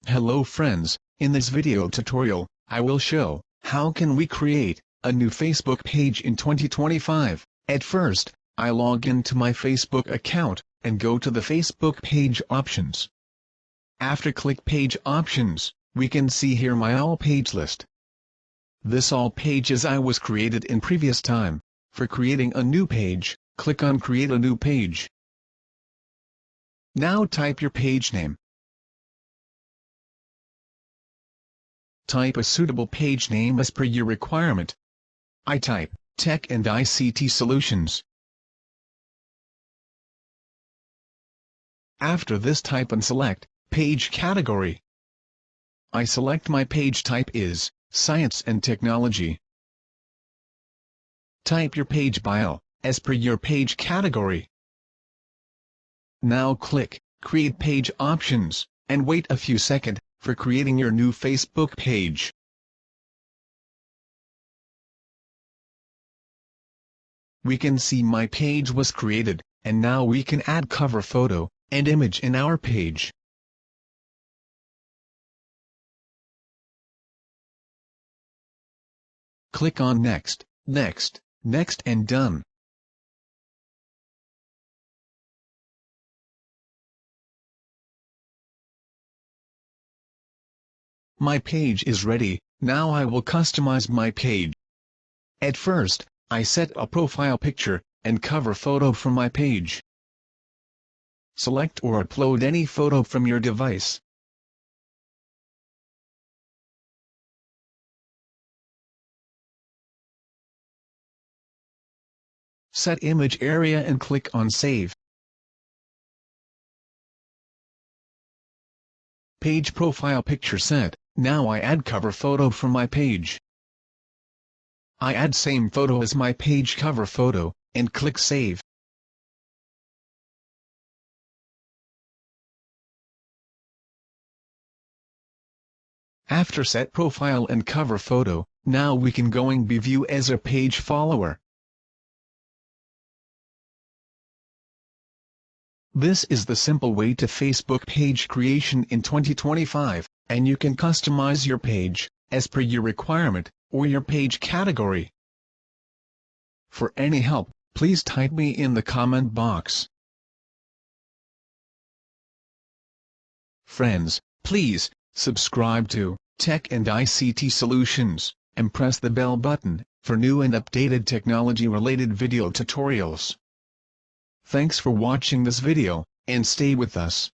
Hello friends, in this video tutorial, I will show how can we create a new Facebook page in 2025. At first, I log into my Facebook account and go to the Facebook page options. After click page options, we can see here my all page list. This all pages I was created in previous time. For creating a new page, click on create a new page. Now type your page name. Type a suitable page name as per your requirement. I type Tech and ICT Solutions. After this, type and select page category. I select my page type is Science and Technology. Type your page bio as per your page category. Now click Create Page Options and wait a few seconds for creating your new Facebook page. We can see my page was created, and now we can add cover photo and image in our page. Click on Next, Next, Next and Done. My page is ready. Now I will customize my page. At first, I set a profile picture and cover photo from my page. Select or upload any photo from your device. Set image area and click on Save. Page profile picture set. Now I add cover photo from my page. I add same photo as my page cover photo, and click Save. After set profile and cover photo, now we can going be view as a page follower. This is the simple way to Facebook page creation in 2025, and you can customize your page as per your requirement or your page category. For any help, please type me in the comment box. Friends, please subscribe to Tech and ICT Solutions and press the bell button for new and updated technology-related video tutorials. Thanks for watching this video, and stay with us.